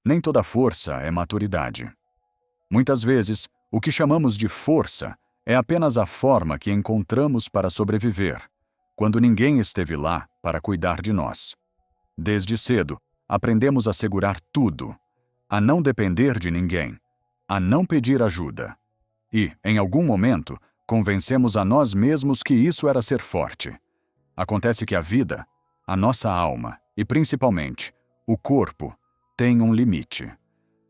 Nem toda força é maturidade. Muitas vezes, o que chamamos de força é apenas a forma que encontramos para sobreviver, quando ninguém esteve lá para cuidar de nós. Desde cedo, aprendemos a segurar tudo, a não depender de ninguém, a não pedir ajuda. E, em algum momento, convencemos a nós mesmos que isso era ser forte. Acontece que a vida, a nossa alma e, principalmente, o corpo, tem um limite.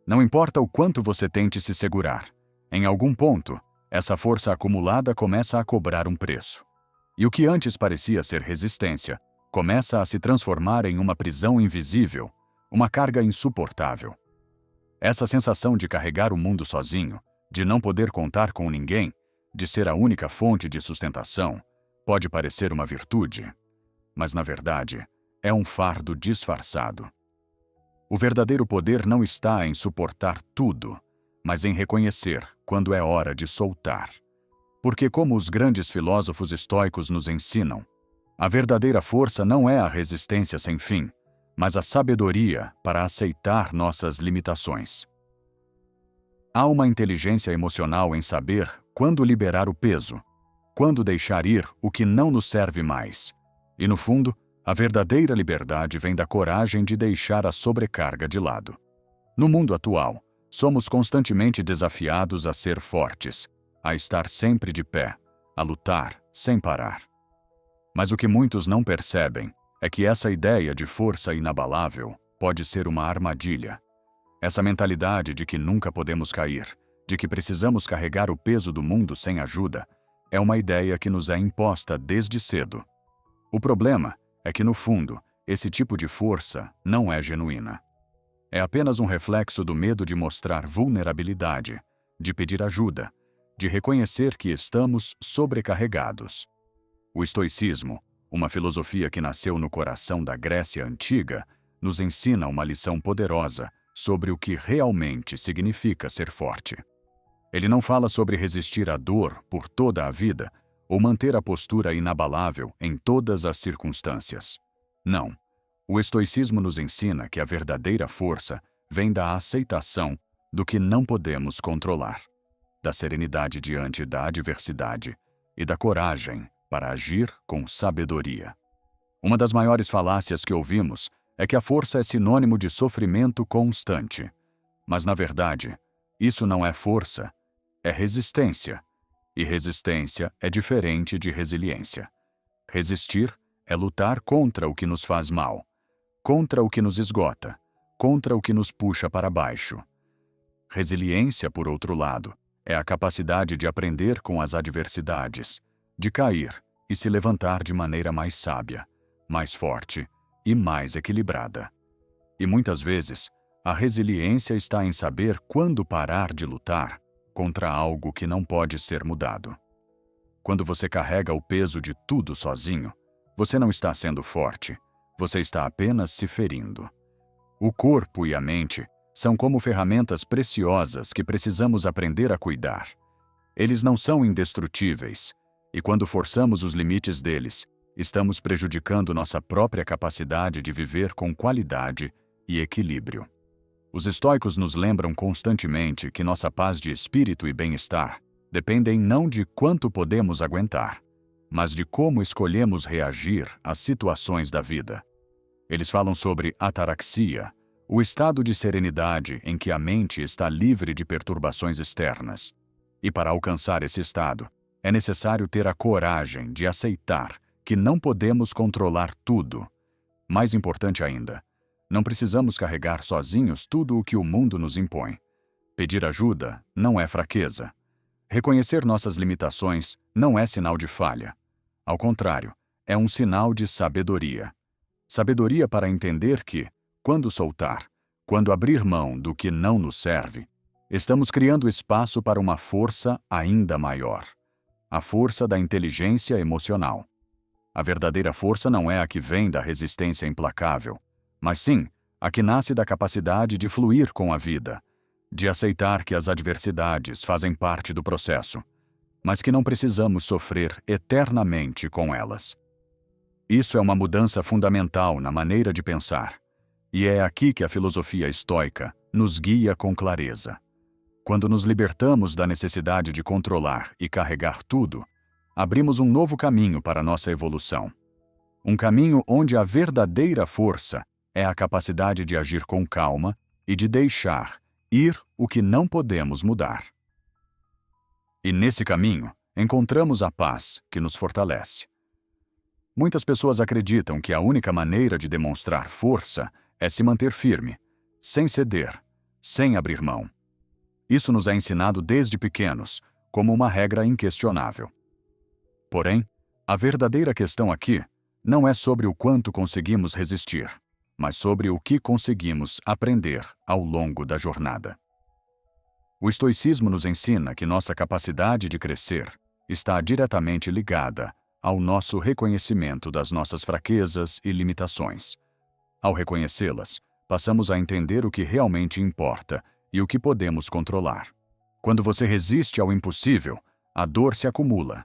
Não importa o quanto você tente se segurar, em algum ponto, essa força acumulada começa a cobrar um preço. E o que antes parecia ser resistência, começa a se transformar em uma prisão invisível, uma carga insuportável. Essa sensação de carregar o mundo sozinho, de não poder contar com ninguém, de ser a única fonte de sustentação, pode parecer uma virtude, mas na verdade é um fardo disfarçado. O verdadeiro poder não está em suportar tudo, mas em reconhecer quando é hora de soltar. Porque, como os grandes filósofos estoicos nos ensinam, a verdadeira força não é a resistência sem fim, mas a sabedoria para aceitar nossas limitações. Há uma inteligência emocional em saber quando liberar o peso, quando deixar ir o que não nos serve mais. E, no fundo, a verdadeira liberdade vem da coragem de deixar a sobrecarga de lado. No mundo atual, somos constantemente desafiados a ser fortes, a estar sempre de pé, a lutar sem parar. Mas o que muitos não percebem é que essa ideia de força inabalável pode ser uma armadilha. Essa mentalidade de que nunca podemos cair, de que precisamos carregar o peso do mundo sem ajuda, é uma ideia que nos é imposta desde cedo. O problema é que, no fundo, esse tipo de força não é genuína. É apenas um reflexo do medo de mostrar vulnerabilidade, de pedir ajuda, de reconhecer que estamos sobrecarregados. O estoicismo, uma filosofia que nasceu no coração da Grécia Antiga, nos ensina uma lição poderosa sobre o que realmente significa ser forte. Ele não fala sobre resistir à dor por toda a vida ou manter a postura inabalável em todas as circunstâncias. Não. O estoicismo nos ensina que a verdadeira força vem da aceitação do que não podemos controlar, da serenidade diante da adversidade e da coragem para agir com sabedoria. Uma das maiores falácias que ouvimos é que a força é sinônimo de sofrimento constante. Mas, na verdade, isso não é força, é resistência. E resistência é diferente de resiliência. Resistir é lutar contra o que nos faz mal, contra o que nos esgota, contra o que nos puxa para baixo. Resiliência, por outro lado, é a capacidade de aprender com as adversidades, de cair e se levantar de maneira mais sábia, mais forte e mais equilibrada. E muitas vezes, a resiliência está em saber quando parar de lutar contra algo que não pode ser mudado. Quando você carrega o peso de tudo sozinho, você não está sendo forte, você está apenas se ferindo. O corpo e a mente são como ferramentas preciosas que precisamos aprender a cuidar. Eles não são indestrutíveis, e quando forçamos os limites deles, estamos prejudicando nossa própria capacidade de viver com qualidade e equilíbrio. Os estoicos nos lembram constantemente que nossa paz de espírito e bem-estar dependem não de quanto podemos aguentar, mas de como escolhemos reagir às situações da vida. Eles falam sobre ataraxia, o estado de serenidade em que a mente está livre de perturbações externas. E para alcançar esse estado, é necessário ter a coragem de aceitar que não podemos controlar tudo. Mais importante ainda, não precisamos carregar sozinhos tudo o que o mundo nos impõe. Pedir ajuda não é fraqueza. Reconhecer nossas limitações não é sinal de falha. Ao contrário, é um sinal de sabedoria. Sabedoria para entender que, quando soltar, quando abrir mão do que não nos serve, estamos criando espaço para uma força ainda maior. A força da inteligência emocional. A verdadeira força não é a que vem da resistência implacável, mas sim a que nasce da capacidade de fluir com a vida, de aceitar que as adversidades fazem parte do processo, mas que não precisamos sofrer eternamente com elas. Isso é uma mudança fundamental na maneira de pensar, E é aqui que a filosofia estoica nos guia com clareza. Quando nos libertamos da necessidade de controlar e carregar tudo, abrimos um novo caminho para nossa evolução. Um caminho onde a verdadeira força é a capacidade de agir com calma e de deixar ir o que não podemos mudar. E nesse caminho, encontramos a paz que nos fortalece. Muitas pessoas acreditam que a única maneira de demonstrar força é se manter firme, sem ceder, sem abrir mão. Isso nos é ensinado desde pequenos, como uma regra inquestionável. Porém, a verdadeira questão aqui não é sobre o quanto conseguimos resistir, mas sobre o que conseguimos aprender ao longo da jornada. O estoicismo nos ensina que nossa capacidade de crescer está diretamente ligada ao nosso reconhecimento das nossas fraquezas e limitações. Ao reconhecê-las, passamos a entender o que realmente importa e o que podemos controlar. Quando você resiste ao impossível, a dor se acumula.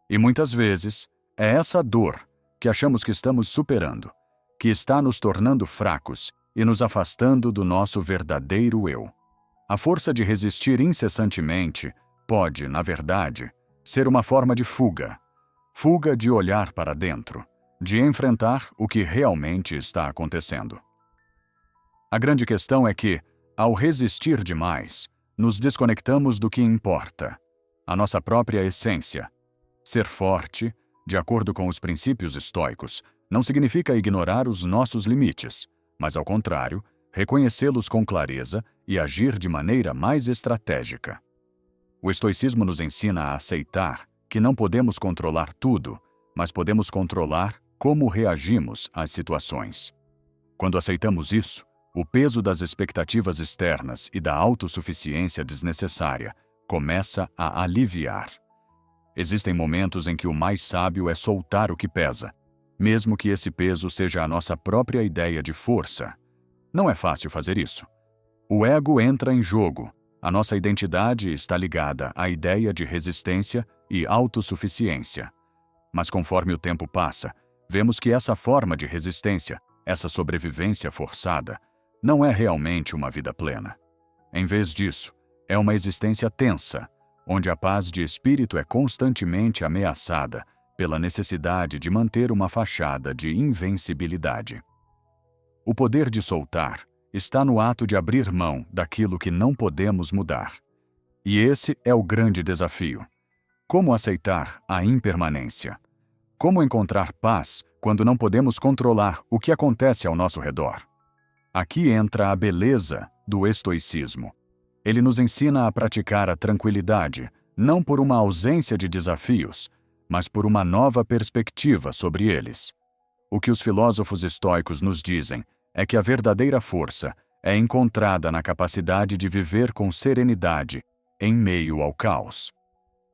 E muitas vezes, é essa dor que achamos que estamos superando, que está nos tornando fracos e nos afastando do nosso verdadeiro eu. A força de resistir incessantemente pode, na verdade, ser uma forma de fuga. Fuga de olhar para dentro, de enfrentar o que realmente está acontecendo. A grande questão é que, ao resistir demais, nos desconectamos do que importa, a nossa própria essência. Ser forte, de acordo com os princípios estoicos, não significa ignorar os nossos limites, mas, ao contrário, reconhecê-los com clareza e agir de maneira mais estratégica. O estoicismo nos ensina a aceitar que não podemos controlar tudo, mas podemos controlar como reagimos às situações. Quando aceitamos isso, o peso das expectativas externas e da autossuficiência desnecessária começa a aliviar. Existem momentos em que o mais sábio é soltar o que pesa, mesmo que esse peso seja a nossa própria ideia de força. Não é fácil fazer isso. O ego entra em jogo. A nossa identidade está ligada à ideia de resistência e autossuficiência. Mas conforme o tempo passa, vemos que essa forma de resistência, essa sobrevivência forçada, não é realmente uma vida plena. Em vez disso, é uma existência tensa, onde a paz de espírito é constantemente ameaçada pela necessidade de manter uma fachada de invencibilidade. O poder de soltar está no ato de abrir mão daquilo que não podemos mudar. E esse é o grande desafio. Como aceitar a impermanência? Como encontrar paz quando não podemos controlar o que acontece ao nosso redor? Aqui entra a beleza do estoicismo. Ele nos ensina a praticar a tranquilidade, não por uma ausência de desafios, mas por uma nova perspectiva sobre eles. O que os filósofos estoicos nos dizem é que a verdadeira força é encontrada na capacidade de viver com serenidade em meio ao caos.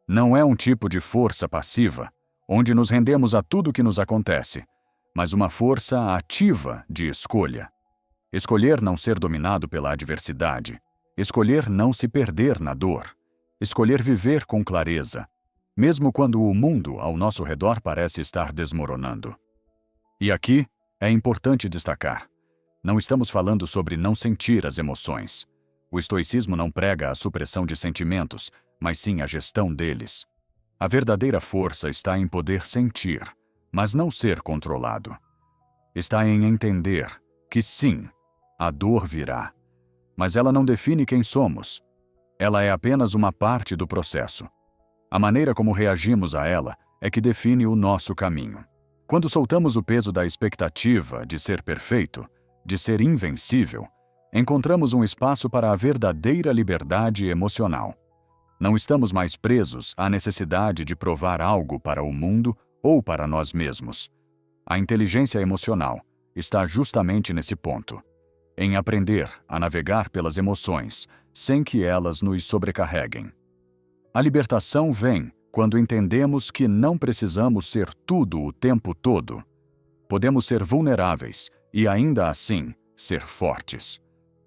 Não é um tipo de força passiva, onde nos rendemos a tudo que nos acontece, mas uma força ativa de escolha. Escolher não ser dominado pela adversidade, escolher não se perder na dor, escolher viver com clareza, mesmo quando o mundo ao nosso redor parece estar desmoronando. E aqui é importante destacar: não estamos falando sobre não sentir as emoções. O estoicismo não prega a supressão de sentimentos, mas sim a gestão deles. A verdadeira força está em poder sentir, mas não ser controlado. Está em entender que sim, a dor virá, mas ela não define quem somos. Ela é apenas uma parte do processo. A maneira como reagimos a ela é que define o nosso caminho. Quando soltamos o peso da expectativa de ser perfeito, de ser invencível, encontramos um espaço para a verdadeira liberdade emocional. Não estamos mais presos à necessidade de provar algo para o mundo ou para nós mesmos. A inteligência emocional está justamente nesse ponto, em aprender a navegar pelas emoções sem que elas nos sobrecarreguem. A libertação vem quando entendemos que não precisamos ser tudo o tempo todo. Podemos ser vulneráveis e ainda assim ser fortes.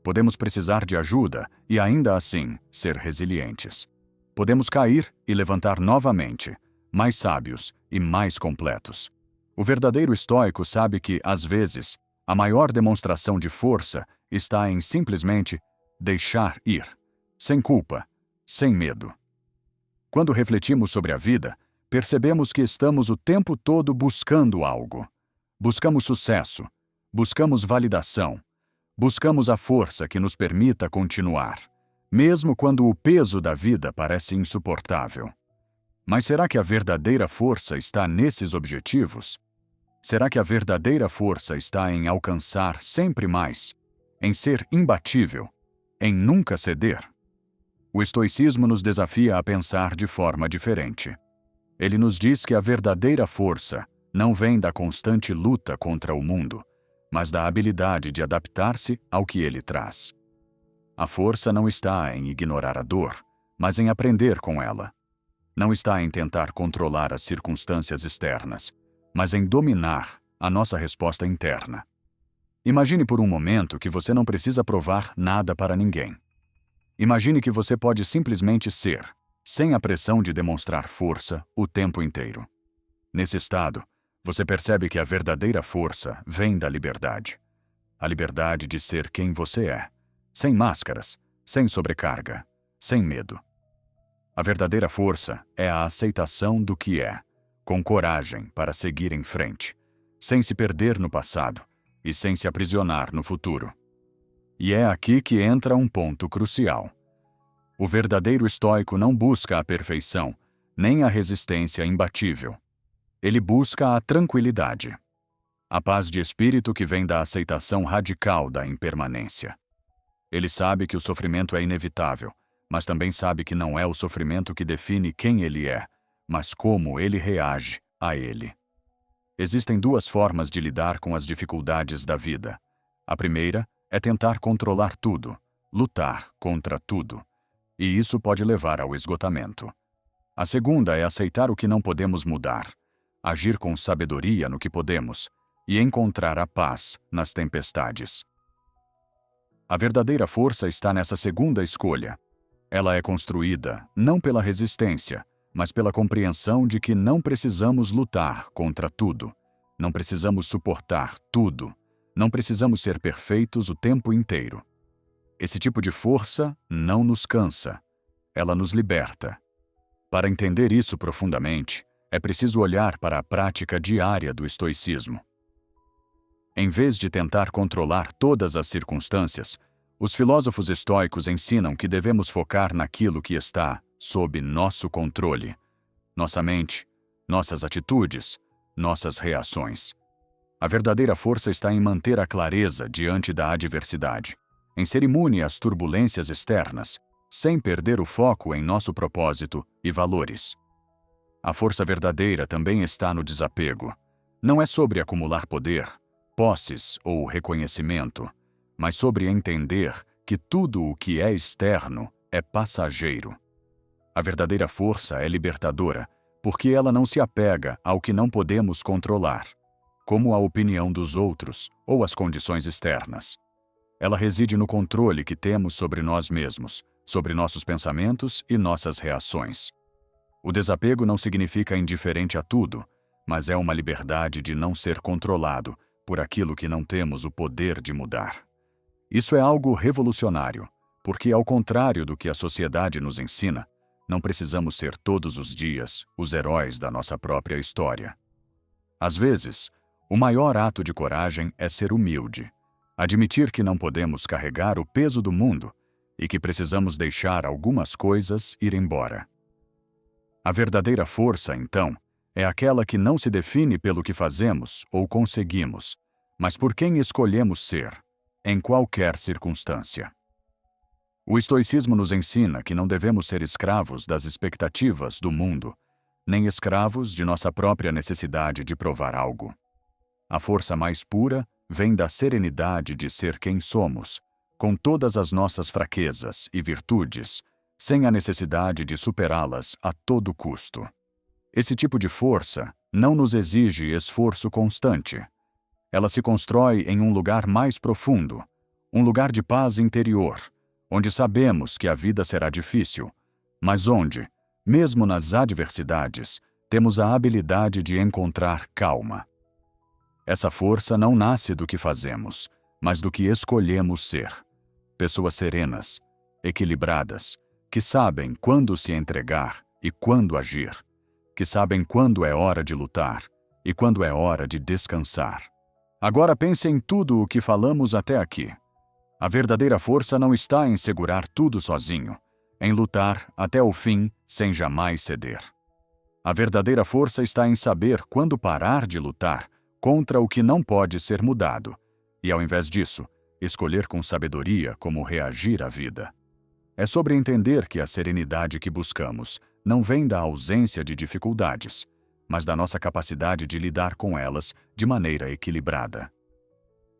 Podemos precisar de ajuda e ainda assim ser resilientes. Podemos cair e levantar novamente, mais sábios e mais completos. O verdadeiro estoico sabe que, às vezes, A maior demonstração de força está em simplesmente deixar ir, sem culpa, sem medo. Quando refletimos sobre a vida, percebemos que estamos o tempo todo buscando algo. Buscamos sucesso, buscamos validação, buscamos a força que nos permita continuar, mesmo quando o peso da vida parece insuportável. Mas será que a verdadeira força está nesses objetivos? Será que a verdadeira força está em alcançar sempre mais, em ser imbatível, em nunca ceder? O estoicismo nos desafia a pensar de forma diferente. Ele nos diz que a verdadeira força não vem da constante luta contra o mundo, mas da habilidade de adaptar-se ao que ele traz. A força não está em ignorar a dor, mas em aprender com ela. Não está em tentar controlar as circunstâncias externas, mas em dominar a nossa resposta interna. Imagine por um momento que você não precisa provar nada para ninguém. Imagine que você pode simplesmente ser, sem a pressão de demonstrar força o tempo inteiro. Nesse estado, você percebe que a verdadeira força vem da liberdade. A liberdade de ser quem você é, sem máscaras, sem sobrecarga, sem medo. A verdadeira força é a aceitação do que é, com coragem para seguir em frente, sem se perder no passado e sem se aprisionar no futuro. E é aqui que entra um ponto crucial. O verdadeiro estoico não busca a perfeição, nem a resistência imbatível. Ele busca a tranquilidade. A paz de espírito que vem da aceitação radical da impermanência. Ele sabe que o sofrimento é inevitável, mas também sabe que não é o sofrimento que define quem ele é, mas como ele reage a ele. Existem duas formas de lidar com as dificuldades da vida. A primeira é tentar controlar tudo, lutar contra tudo. E isso pode levar ao esgotamento. A segunda é aceitar o que não podemos mudar, agir com sabedoria no que podemos e encontrar a paz nas tempestades. A verdadeira força está nessa segunda escolha. Ela é construída não pela resistência, mas pela compreensão de que não precisamos lutar contra tudo, não precisamos suportar tudo, não precisamos ser perfeitos o tempo inteiro. Esse tipo de força não nos cansa, ela nos liberta. Para entender isso profundamente, é preciso olhar para a prática diária do estoicismo. Em vez de tentar controlar todas as circunstâncias, os filósofos estoicos ensinam que devemos focar naquilo que está sob nosso controle, nossa mente, nossas atitudes, nossas reações. A verdadeira força está em manter a clareza diante da adversidade, em ser imune às turbulências externas, sem perder o foco em nosso propósito e valores. A força verdadeira também está no desapego. Não é sobre acumular poder, posses ou reconhecimento, mas sobre entender que tudo o que é externo é passageiro. A verdadeira força é libertadora, porque ela não se apega ao que não podemos controlar, como a opinião dos outros ou as condições externas. Ela reside no controle que temos sobre nós mesmos, sobre nossos pensamentos e nossas reações. O desapego não significa indiferente a tudo, mas é uma liberdade de não ser controlado por aquilo que não temos o poder de mudar. Isso é algo revolucionário, porque, ao contrário do que a sociedade nos ensina, não precisamos ser todos os dias os heróis da nossa própria história. Às vezes, o maior ato de coragem é ser humilde, admitir que não podemos carregar o peso do mundo e que precisamos deixar algumas coisas ir embora. A verdadeira força, então, é aquela que não se define pelo que fazemos ou conseguimos, mas por quem escolhemos ser, em qualquer circunstância. O estoicismo nos ensina que não devemos ser escravos das expectativas do mundo, nem escravos de nossa própria necessidade de provar algo. A força mais pura vem da serenidade de ser quem somos, com todas as nossas fraquezas e virtudes, sem a necessidade de superá-las a todo custo. Esse tipo de força não nos exige esforço constante. Ela se constrói em um lugar mais profundo, um lugar de paz interior, onde sabemos que a vida será difícil, mas onde, mesmo nas adversidades, temos a habilidade de encontrar calma. Essa força não nasce do que fazemos, mas do que escolhemos ser. Pessoas serenas, equilibradas, que sabem quando se entregar e quando agir, que sabem quando é hora de lutar e quando é hora de descansar. Agora pense em tudo o que falamos até aqui. A verdadeira força não está em segurar tudo sozinho, em lutar até o fim sem jamais ceder. A verdadeira força está em saber quando parar de lutar contra o que não pode ser mudado e, ao invés disso, escolher com sabedoria como reagir à vida. É sobre entender que a serenidade que buscamos não vem da ausência de dificuldades, mas da nossa capacidade de lidar com elas de maneira equilibrada.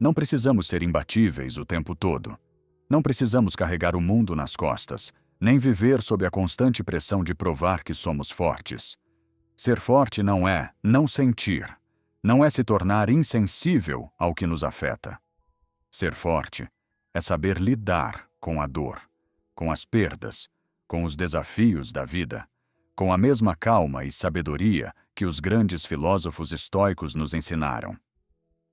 Não precisamos ser imbatíveis o tempo todo. Não precisamos carregar o mundo nas costas, nem viver sob a constante pressão de provar que somos fortes. Ser forte não é não sentir, não é se tornar insensível ao que nos afeta. Ser forte é saber lidar com a dor, com as perdas, com os desafios da vida, com a mesma calma e sabedoria que os grandes filósofos estoicos nos ensinaram.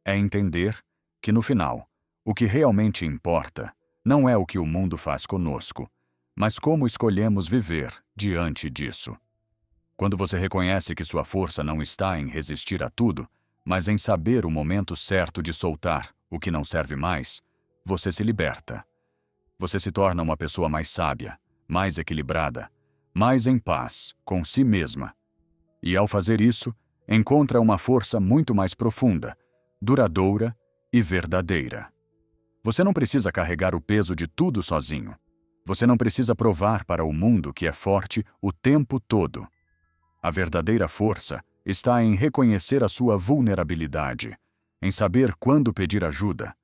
É entender que, no final, o que realmente importa não é o que o mundo faz conosco, mas como escolhemos viver diante disso. Quando você reconhece que sua força não está em resistir a tudo, mas em saber o momento certo de soltar o que não serve mais, você se liberta. Você se torna uma pessoa mais sábia, mais equilibrada, mais em paz com si mesma. E, ao fazer isso, encontra uma força muito mais profunda, duradoura e verdadeira. Você não precisa carregar o peso de tudo sozinho. Você não precisa provar para o mundo que é forte o tempo todo. A verdadeira força está em reconhecer a sua vulnerabilidade, em saber quando pedir ajuda,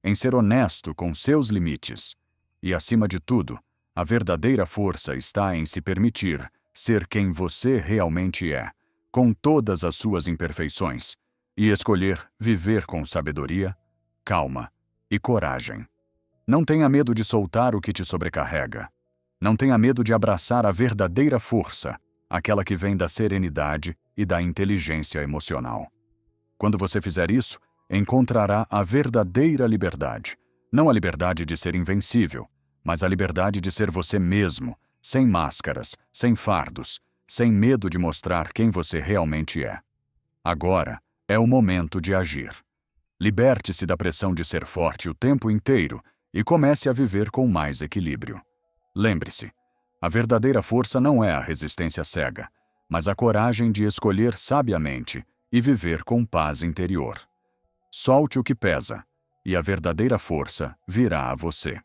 em ser honesto com seus limites. E, acima de tudo, a verdadeira força está em se permitir ser quem você realmente é, com todas as suas imperfeições, e escolher viver com sabedoria, calma e coragem. Não tenha medo de soltar o que te sobrecarrega. Não tenha medo de abraçar a verdadeira força, aquela que vem da serenidade e da inteligência emocional. Quando você fizer isso, encontrará a verdadeira liberdade. Não a liberdade de ser invencível, mas a liberdade de ser você mesmo, sem máscaras, sem fardos, sem medo de mostrar quem você realmente é. Agora é o momento de agir. Liberte-se da pressão de ser forte o tempo inteiro e comece a viver com mais equilíbrio. Lembre-se, a verdadeira força não é a resistência cega, mas a coragem de escolher sabiamente e viver com paz interior. Solte o que pesa, e a verdadeira força virá a você.